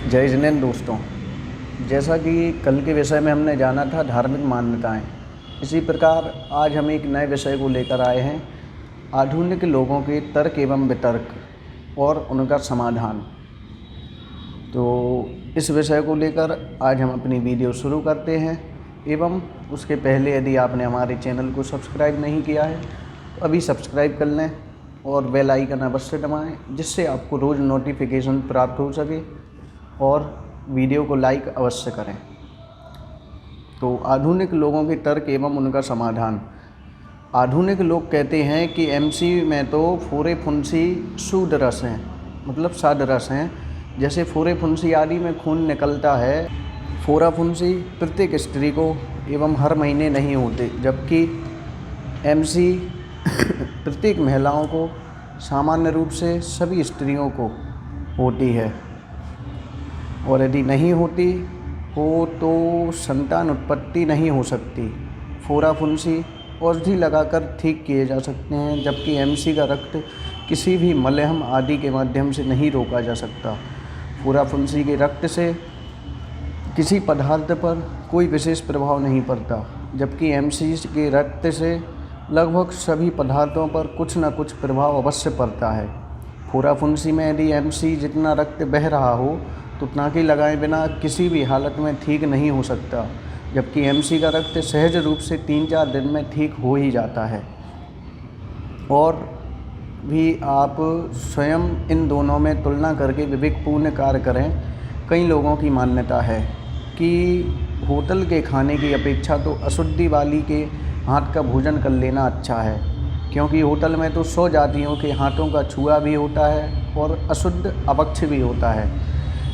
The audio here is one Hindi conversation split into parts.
जय जिनेंद्र दोस्तों। जैसा कि कल के विषय में हमने जाना था धार्मिक मान्यताएं, इसी प्रकार आज हम एक नए विषय को लेकर आए हैं, आधुनिक लोगों के तर्क एवं वितर्क और उनका समाधान। तो इस विषय को लेकर आज हम अपनी वीडियो शुरू करते हैं। एवं उसके पहले यदि आपने हमारे चैनल को सब्सक्राइब नहीं किया है तो अभी सब्सक्राइब कर लें और बेल आइकन अवश्य दबाएं, जिससे आपको रोज़ नोटिफिकेशन प्राप्त हो सके, और वीडियो को लाइक अवश्य करें। तो आधुनिक लोगों के तर्क एवं उनका समाधान। आधुनिक लोग कहते हैं कि एमसी में तो फोरे फुंसी शुद्ध रस हैं, मतलब साध रस हैं। जैसे फोरे फुंसी आदि में खून निकलता है, फोरा फुंसी प्रत्येक स्त्री को एवं हर महीने नहीं होते, जबकि एमसी प्रत्येक महिलाओं को सामान्य रूप से सभी स्त्रियों को होती है, और यदि नहीं होती हो तो संतान उत्पत्ति नहीं हो सकती। फोरा फुंसी औषधि लगाकर ठीक किए जा सकते हैं, जबकि एमसी का रक्त किसी भी मलहम आदि के माध्यम से नहीं रोका जा सकता। फोरा फुंसी के रक्त से किसी पदार्थ पर कोई विशेष प्रभाव नहीं पड़ता, जबकि एमसी के रक्त से लगभग सभी पदार्थों पर कुछ न कुछ प्रभाव अवश्य पड़ता है। फोरा फुंसी में यदि एमसी जितना रक्त बह रहा हो तो टाँकी लगाए बिना किसी भी हालत में ठीक नहीं हो सकता, जबकि एमसी का रक्त सहज रूप से 3-4 दिन में ठीक हो ही जाता है। और भी आप स्वयं इन दोनों में तुलना करके विवेकपूर्ण कार्य करें। कई लोगों की मान्यता है कि होटल के खाने की अपेक्षा तो अशुद्धि वाली के हाथ का भोजन कर लेना अच्छा है, क्योंकि होटल में तो 100 जातियों के हाथों का छुआ भी होता है और अशुद्ध अभक्ष्य भी होता है।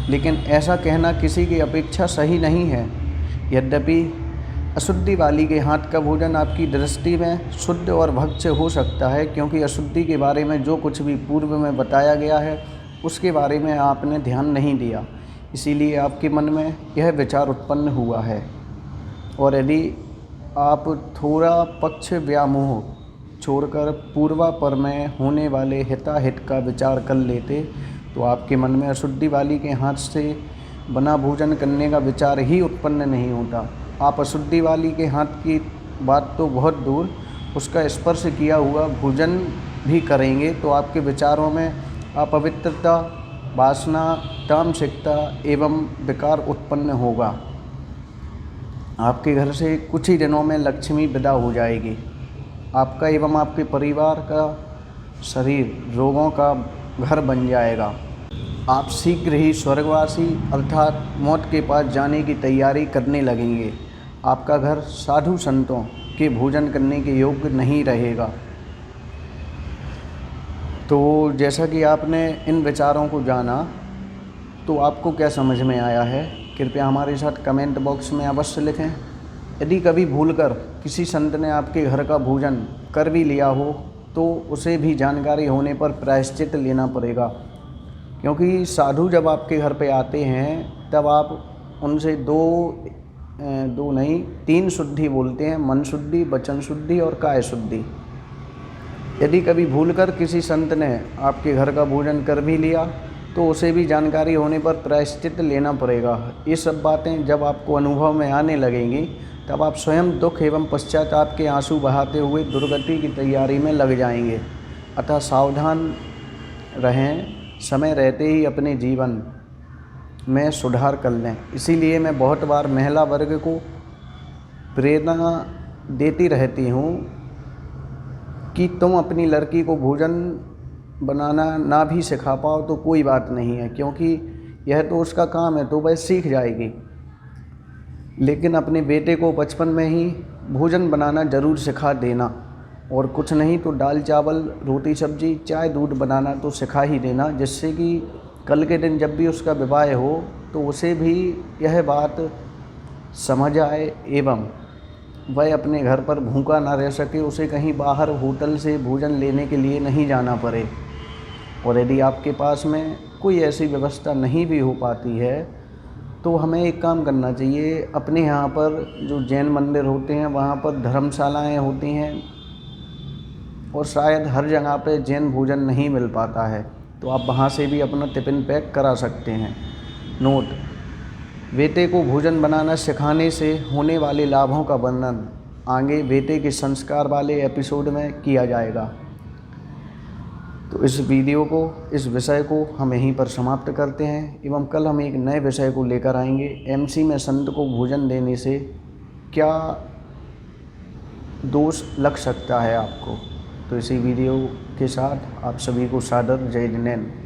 लेकिन ऐसा कहना किसी की अपेक्षा सही नहीं है। यद्यपि अशुद्धि वाली के हाथ का भोजन आपकी दृष्टि में शुद्ध और भक्ष्य हो सकता है, क्योंकि अशुद्धि के बारे में जो कुछ भी पूर्व में बताया गया है उसके बारे में आपने ध्यान नहीं दिया, इसीलिए आपके मन में यह विचार उत्पन्न हुआ है। और यदि आप थोड़ा पक्ष व्यामोह छोड़कर पूर्वापर में होने वाले हिताहित का विचार कर लेते तो आपके मन में अशुद्धि वाली के हाथ से बना भोजन करने का विचार ही उत्पन्न नहीं होता। आप अशुद्धि वाली के हाथ की बात तो बहुत दूर, उसका स्पर्श किया हुआ भोजन भी करेंगे तो आपके विचारों में अपवित्रता, वासना, तामसिकता एवं विकार उत्पन्न होगा। आपके घर से कुछ ही दिनों में लक्ष्मी विदा हो जाएगी। आपका एवं आपके परिवार का शरीर रोगों का घर बन जाएगा। आप शीघ्र ही स्वर्गवासी अर्थात मौत के पास जाने की तैयारी करने लगेंगे। आपका घर साधु संतों के भोजन करने के योग्य नहीं रहेगा। तो जैसा कि आपने इन विचारों को जाना, तो आपको क्या समझ में आया है, कृपया हमारे साथ कमेंट बॉक्स में अवश्य लिखें। यदि कभी भूलकर किसी संत ने आपके घर का भोजन कर भी लिया हो तो उसे भी जानकारी होने पर प्रायश्चित लेना पड़ेगा, क्योंकि साधु जब आपके घर पे आते हैं तब आप उनसे दो नहीं 3 शुद्धि बोलते हैं, मन शुद्धि, वचन शुद्धि और काय शुद्धि। यदि कभी भूलकर किसी संत ने आपके घर का भोजन कर भी लिया तो उसे भी जानकारी होने पर प्रायश्चित लेना पड़ेगा। ये सब बातें जब आपको अनुभव में आने लगेंगी तब आप स्वयं दुख एवं पश्चाताप के आंसू बहाते हुए दुर्गति की तैयारी में लग जाएंगे। अतः सावधान रहें, समय रहते ही अपने जीवन में सुधार कर लें। इसीलिए मैं बहुत बार महिला वर्ग को प्रेरणा देती रहती हूँ कि तुम अपनी लड़की को भोजन बनाना ना भी सिखा पाओ तो कोई बात नहीं है, क्योंकि यह तो उसका काम है, तो वह सीख जाएगी। लेकिन अपने बेटे को बचपन में ही भोजन बनाना ज़रूर सिखा देना, और कुछ नहीं तो दाल चावल, रोटी सब्जी, चाय दूध बनाना तो सिखा ही देना, जिससे कि कल के दिन जब भी उसका विवाह हो तो उसे भी यह बात समझ आए एवं वह अपने घर पर भूखा ना रह सके, उसे कहीं बाहर होटल से भोजन लेने के लिए नहीं जाना पड़े। और यदि आपके पास में कोई ऐसी व्यवस्था नहीं भी हो पाती है तो हमें एक काम करना चाहिए। अपने यहाँ पर जो जैन मंदिर होते हैं वहाँ पर धर्मशालाएँ होती हैं, और शायद हर जगह पे जैन भोजन नहीं मिल पाता है, तो आप वहाँ से भी अपना टिफ़िन पैक करा सकते हैं। नोट: बेटे को भोजन बनाना सिखाने से होने वाले लाभों का वर्णन आगे बेटे के संस्कार वाले एपिसोड में किया जाएगा। तो इस विषय को हम यहीं पर समाप्त करते हैं एवं कल हम एक नए विषय को लेकर आएंगे। एमसी में संत को भोजन देने से क्या दोष लग सकता है आपको। तो इसी वीडियो के साथ आप सभी को सादर जय जिनेंद्र।